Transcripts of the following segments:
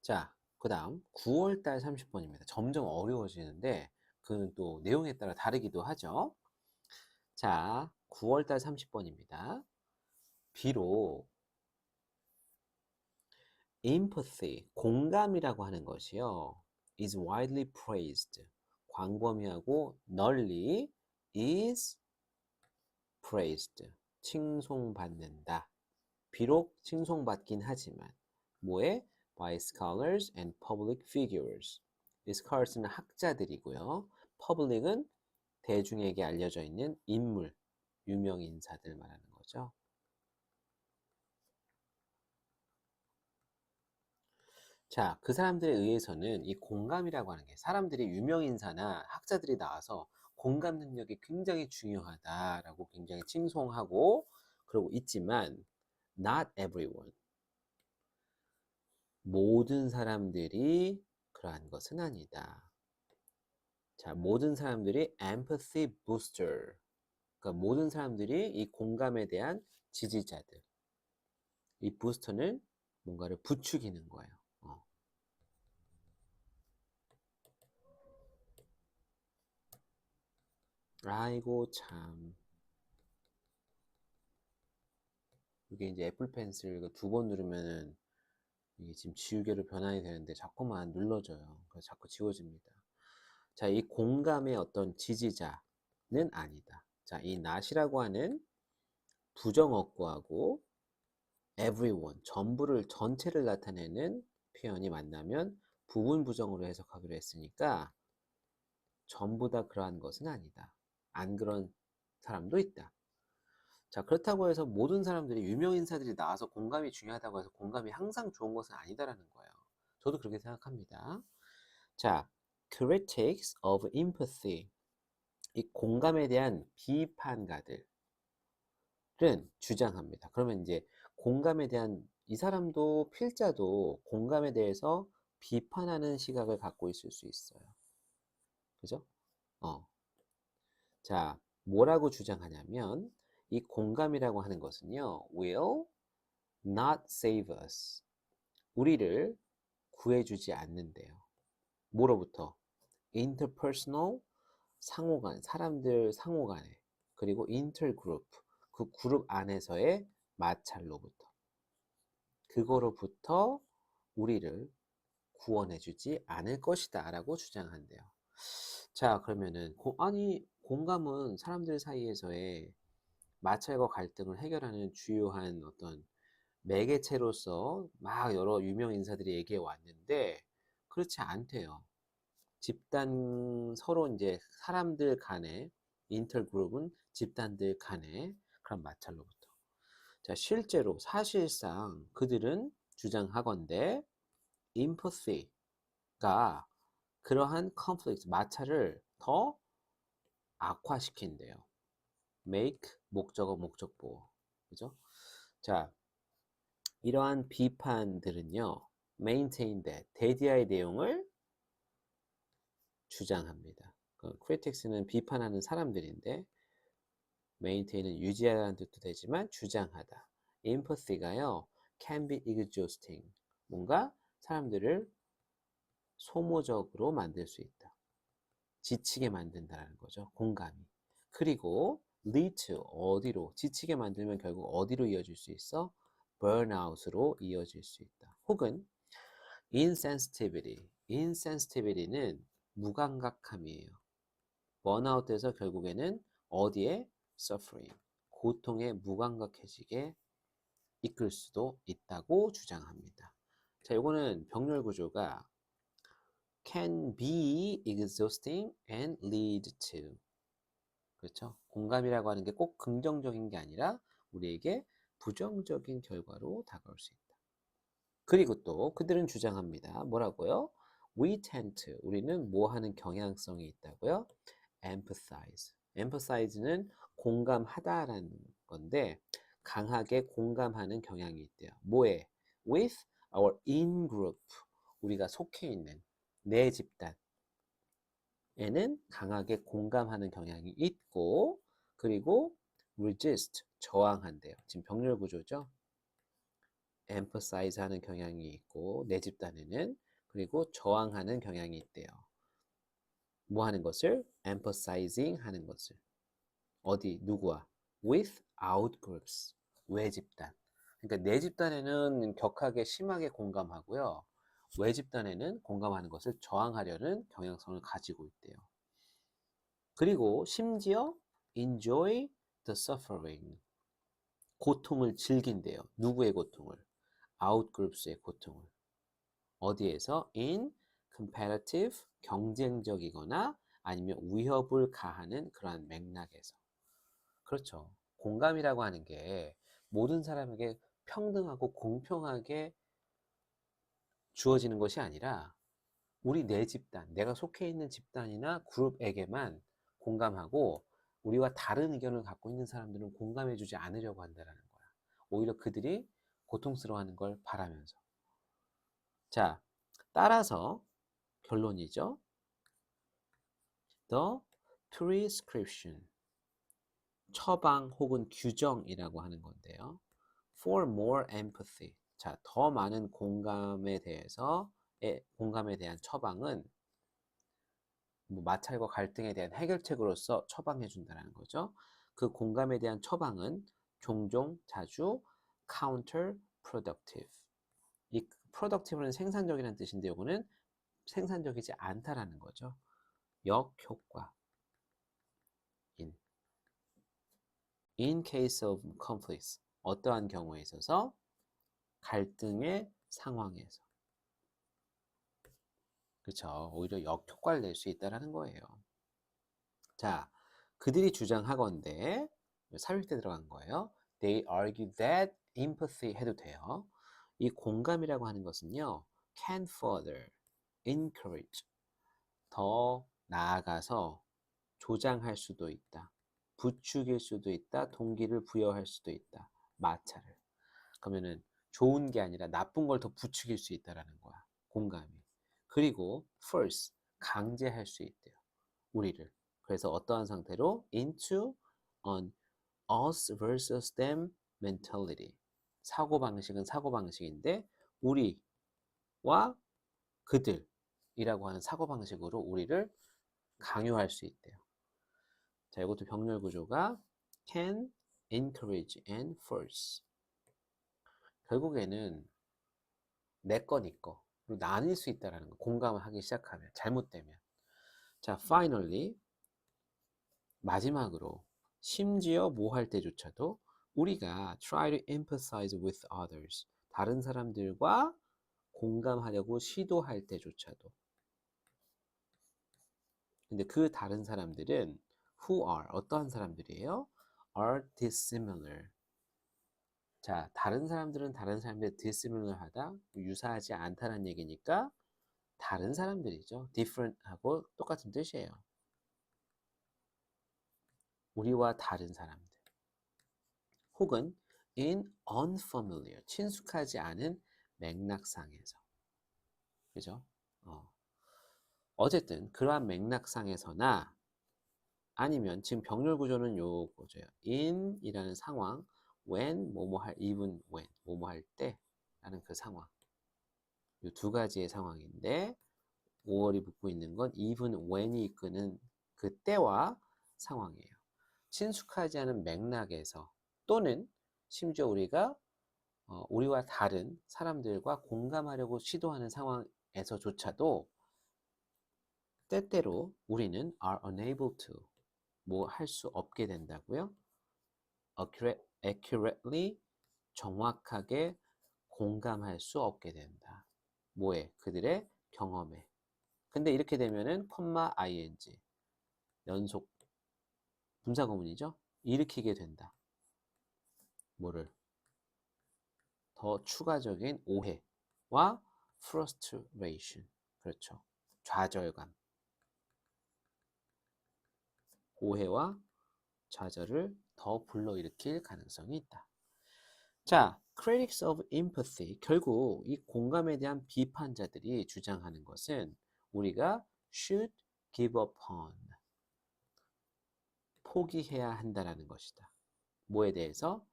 자, 그 다음 9월달 30번입니다. 점점 어려워지는데 그는 또 내용에 따라 다르기도 하죠. 자, 9월달 30번입니다. 비록 empathy, 공감이라고 하는 것이요, is widely praised, 광범위하고 널리 is praised, 칭송받는다. 비록 칭송받긴 하지만 뭐에? by scholars and public figures. 이 scholars는 학자들이고요. public은 대중에게 알려져 있는 인물, 유명 인사들 말하는 거죠. 자, 그 사람들에 의해서는 이 공감이라고 하는 게 사람들이 유명 인사나 학자들이 나와서 공감 능력이 굉장히 중요하다라고 굉장히 칭송하고 그러고 있지만 not everyone. 모든 사람들이 그러한 것은 아니다. 자, 모든 사람들이 empathy booster. 그러니까 모든 사람들이 이 공감에 대한 지지자들. 이 부스터는 뭔가를 부추기는 거예요. 아이고 참. 이게 이제 애플 펜슬 두 번 누르면은 이게 지금 지우개로 변환이 되는데 자꾸만 눌러져요. 그래서 자꾸 지워집니다. 자, 이 공감의 어떤 지지자는 아니다. 자, 이 not이라고 하는 부정어구하고 everyone, 전부를, 전체를 나타내는 표현이 만나면 부분 부정으로 해석하기로 했으니까 전부 다 그러한 것은 아니다. 안 그런 사람도 있다. 자, 그렇다고 해서 모든 사람들이 유명 인사들이 나와서 공감이 중요하다고 해서 공감이 항상 좋은 것은 아니다라는 거예요. 저도 그렇게 생각합니다. 자, critics of empathy. 이 공감에 대한 비판가들은 주장합니다. 그러면 이제 공감에 대한 이 사람도 필자도 공감에 대해서 비판하는 시각을 갖고 있을 수 있어요. 그죠? 자, 뭐라고 주장하냐면 이 공감이라고 하는 것은요, will not save us. 우리를 구해주지 않는데요. 뭐로부터? interpersonal, 상호간, 사람들 상호간에, 그리고 intergroup, 그 그룹 안에서의 마찰로부터. 그거로부터 우리를 구원해주지 않을 것이다 라고 주장한대요. 자, 그러면은 아니 공감은 사람들 사이에서의 마찰과 갈등을 해결하는 주요한 어떤 매개체로서 막 여러 유명 인사들이 얘기해 왔는데 그렇지 않대요. 집단 서로 이제 사람들 간의 인터그룹은 집단들 간의 그런 마찰로부터. 자, 실제로 사실상 그들은 주장하건대 empathy가 그러한 conflict, 마찰을 더 악화시킨대요. make, 목적어, 목적보호. 그죠? 자, 이러한 비판들은요, maintain that, 대디아의 내용을 주장합니다. critics는 비판하는 사람들인데, maintain은 유지하다는 뜻도 되지만 주장하다. empathy가요, can be exhausting. 뭔가 사람들을 소모적으로 만들 수 있다. 지치게 만든다는 거죠. 공감이. 그리고 lead to, 어디로, 지치게 만들면 결국 어디로 이어질 수 있어? burnout으로 이어질 수 있다. 혹은 insensitivity, insensitivity는 무감각함이에요. 번아웃돼서 결국에는 어디에? suffering, 고통에 무감각해지게 이끌 수도 있다고 주장합니다. 자, 이거는 병렬 구조가 can be exhausting and lead to. 그렇죠? 공감이라고 하는 게 꼭 긍정적인 게 아니라 우리에게 부정적인 결과로 다가올 수 있다. 그리고 또 그들은 주장합니다. 뭐라고요? We tend to, 우리는 뭐 하는 경향성이 있다고요? empathize. empathize는 공감하다라는 건데 강하게 공감하는 경향이 있대요. 뭐에? with our in-group, 우리가 속해 있는 내 집단에는 강하게 공감하는 경향이 있고 그리고 resist, 저항한대요. 지금 병렬 구조죠. emphasize 하는 경향이 있고 내 집단에는 그리고 저항하는 경향이 있대요. 뭐 하는 것을? emphasizing 하는 것을. 어디? 누구와? with outgroups. 외 집단. 그러니까 내 집단에는 격하게 심하게 공감하고요. 외 집단에는 공감하는 것을 저항하려는 경향성을 가지고 있대요. 그리고 심지어 enjoy the suffering. 고통을 즐긴대요. 누구의 고통을? outgroups의 고통을. 어디에서? in competitive, 경쟁적이거나 아니면 위협을 가하는 그러한 맥락에서. 그렇죠. 공감이라고 하는 게 모든 사람에게 평등하고 공평하게 주어지는 것이 아니라 우리 내 집단, 내가 속해 있는 집단이나 그룹에게만 공감하고 우리와 다른 의견을 갖고 있는 사람들은 공감해주지 않으려고 한다는 거야. 오히려 그들이 고통스러워하는 걸 바라면서. 자, 따라서 결론이죠. The prescription, 처방 혹은 규정이라고 하는 건데요. For more empathy, 자, 더 많은 공감에 대한 처방은 뭐 마찰과 갈등에 대한 해결책으로서 처방해 준다는 거죠. 그 공감에 대한 처방은 종종 자주 counterproductive. 이 productive는 생산적이라는 뜻인데 이거는 생산적이지 않다라는 거죠. 역효과인. In case of conflicts, 어떠한 경우에 있어서 갈등의 상황에서. 그렇죠. 오히려 역효과를 낼 수 있다는 거예요. 자, 그들이 주장하건대 삽입대 들어간 거예요. They argue that empathy 해도 돼요. 이 공감이라고 하는 것은요. can further encourage, 더 나아가서 조장할 수도 있다. 부추길 수도 있다. 동기를 부여할 수도 있다. 마찰을. 그러면은 좋은 게 아니라 나쁜 걸 더 부추길 수 있다라는 거야. 공감이. 그리고 force, 강제할 수 있대요. 우리를. 그래서 어떠한 상태로 into an us versus them mentality. 사고방식은 사고방식인데 우리와 그들이라고 하는 사고방식으로 우리를 강요할 수 있대요. 자, 이것도 병렬 구조가 can, encourage, and force. 결국에는 내 거, 네 거. 그리고 나뉠 수 있다는 거. 공감을 하기 시작하면, 잘못되면. 자, finally, 마지막으로, 심지어 뭐 할 때조차도 우리가 try to empathize with others. 다른 사람들과 공감하려고 시도할 때조차도. 근데 그 다른 사람들은 who are, 어떠한 사람들이에요? are dissimilar. 자, 다른 사람들은 다른 사람들 dissimilar하다, 유사하지 않다는 얘기니까 다른 사람들이죠. different하고 똑같은 뜻이에요. 우리와 다른 사람들. 혹은 in unfamiliar, 친숙하지 않은 맥락상에서. 그죠? 어쨌든 그러한 맥락상에서나 아니면 지금 병렬 구조는 요거죠. in이라는 상황, when 뭐뭐 할, even when 뭐뭐 할 때라는 그 상황. 이 두 가지의 상황인데 5월이 붙고 있는 건 even when이 이끄는 그 때와 상황이에요. 친숙하지 않은 맥락에서 또는 심지어 우리와 다른 사람들과 공감하려고 시도하는 상황에서조차도 때때로 우리는 are unable to 뭐 할 수 없게 된다고요. accurately 정확하게 공감할 수 없게 된다. 뭐에? 그들의 경험에. 근데 이렇게 되면은 컴마 ing 연속 분사구문이죠. 일으키게 된다. 뭐를? 더 추가적인 오해와 frustration. 그렇죠. 좌절감. 오해와 좌절을 더 불러일으킬 가능성이 있다. 자, critics of empathy. 결국 이 공감에 대한 비판자들이 주장하는 것은 우리가 should give up on. 포기해야 한다라는 것이다. 뭐에 대해서?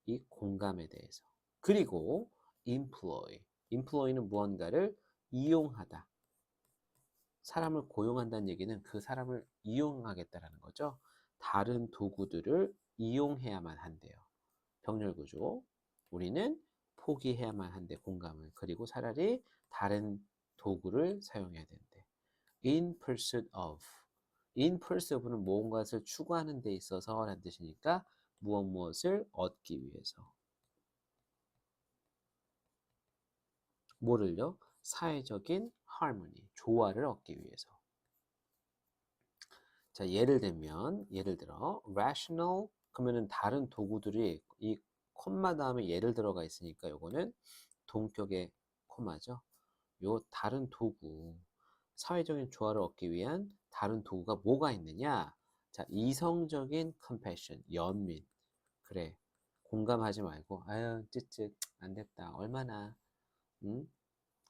이 공감에 대해서. 그리고 employ. employ는 무언가를 이용하다. 사람을 고용한다는 얘기는 그 사람을 이용하겠다라는 거죠. 다른 도구들을 이용해야만 한대요. 병렬 구조. 우리는 포기해야만 한대, 공감을. 그리고 차라리 다른 도구를 사용해야 된대. In pursuit of. In pursuit of는 무엇을 추구하는 데 있어서 라는 뜻이니까 무엇을 얻기 위해서. 뭐를요? 사회적인 harmony, 조화를 얻기 위해서. 자, 예를 들어 rational 그러면은 다른 도구들이 이 콤마 다음에 예를 들어가 있으니까 요거는 동격의 콤마죠. 요 다른 도구, 사회적인 조화를 얻기 위한 다른 도구가 뭐가 있느냐? 자, 이성적인 compassion, 연민. 그래, 공감하지 말고 아유 찌찌 안 됐다. 얼마나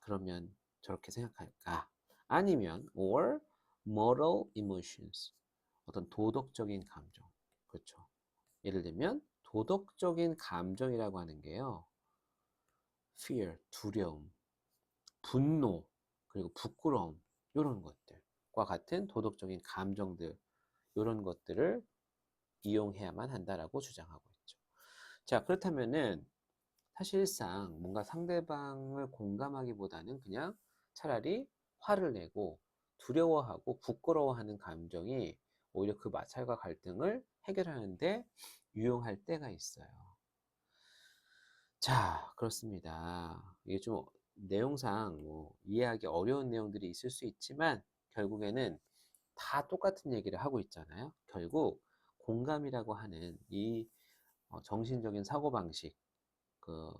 그러면 저렇게 생각할까? 아니면 or moral emotions, 어떤 도덕적인 감정. 그렇죠. 예를 들면 도덕적인 감정이라고 하는 게요. fear, 두려움, 분노, 그리고 부끄러움, 이런 것들과 같은 도덕적인 감정들, 이런 것들을 이용해야만 한다라고 주장하고 있죠. 자, 그렇다면은 사실상 뭔가 상대방을 공감하기보다는 그냥 차라리 화를 내고 두려워하고 부끄러워하는 감정이 오히려 그 마찰과 갈등을 해결하는데 유용할 때가 있어요. 자, 그렇습니다. 이게 좀 내용상 뭐 이해하기 어려운 내용들이 있을 수 있지만 결국에는 다 똑같은 얘기를 하고 있잖아요. 결국 공감이라고 하는 이 정신적인 사고방식, 그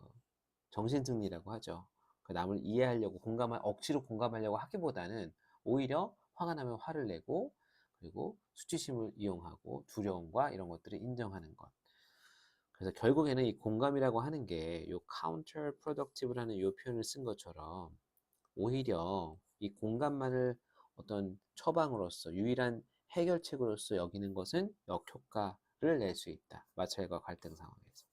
정신승리라고 하죠. 그 남을 이해하려고 억지로 공감하려고 하기보다는 오히려 화가 나면 화를 내고 그리고 수치심을 이용하고 두려움과 이런 것들을 인정하는 것. 그래서 결국에는 이 공감이라고 하는 게 요 counter productive라는 요 표현을 쓴 것처럼 오히려 이 공감만을 어떤 처방으로서 유일한 해결책으로서 여기는 것은 역효과를 낼 수 있다. 마찰과 갈등 상황에서.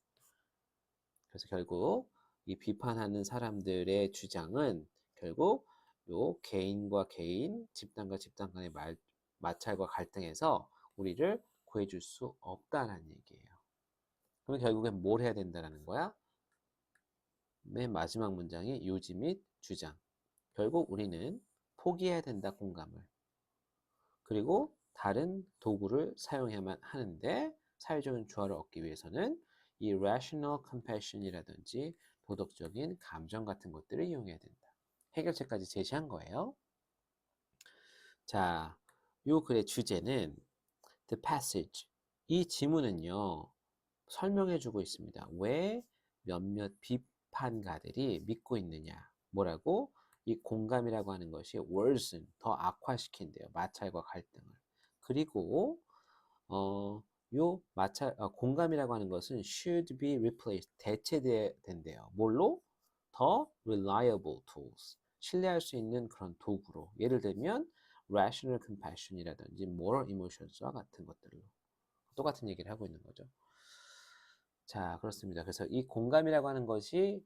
그래서 결국 이 비판하는 사람들의 주장은 결국 요 개인과 개인, 집단과 집단 간의 마찰과 갈등에서 우리를 구해줄 수 없다는 얘기예요. 그럼 결국엔 뭘 해야 된다는 거야? 맨 마지막 문장이 요지 및 주장. 결국 우리는 포기해야 된다, 공감을. 그리고 다른 도구를 사용해야만 하는데 사회적인 조화를 얻기 위해서는 이 rational compassion이라든지 도덕적인 감정 같은 것들을 이용해야 된다. 해결책까지 제시한 거예요. 자, 요 글의 주제는 the passage. 이 지문은요, 설명해 주고 있습니다. 왜 몇몇 비판가들이 믿고 있느냐. 뭐라고? 이 공감이라고 하는 것이 worsen, 더 악화시킨대요. 마찰과 갈등을. 그리고 공감이라고 하는 것은 should be replaced, 대체된대요. 뭘로? 더 reliable tools, 신뢰할 수 있는 그런 도구로. 예를 들면 rational compassion이라든지 moral emotions와 같은 것들로 똑같은 얘기를 하고 있는 거죠. 자, 그렇습니다. 그래서 이 공감이라고 하는 것이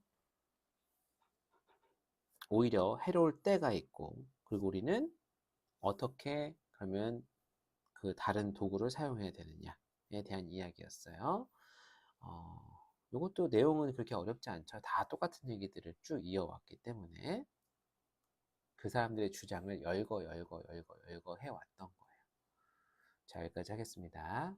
오히려 해로울 때가 있고, 그리고 우리는 어떻게 그러면 그 다른 도구를 사용해야 되느냐에 대한 이야기였어요. 이것도 내용은 그렇게 어렵지 않죠. 다 똑같은 얘기들을 쭉 이어왔기 때문에 그 사람들의 주장을 열거 해왔던 거예요. 자, 여기까지 하겠습니다.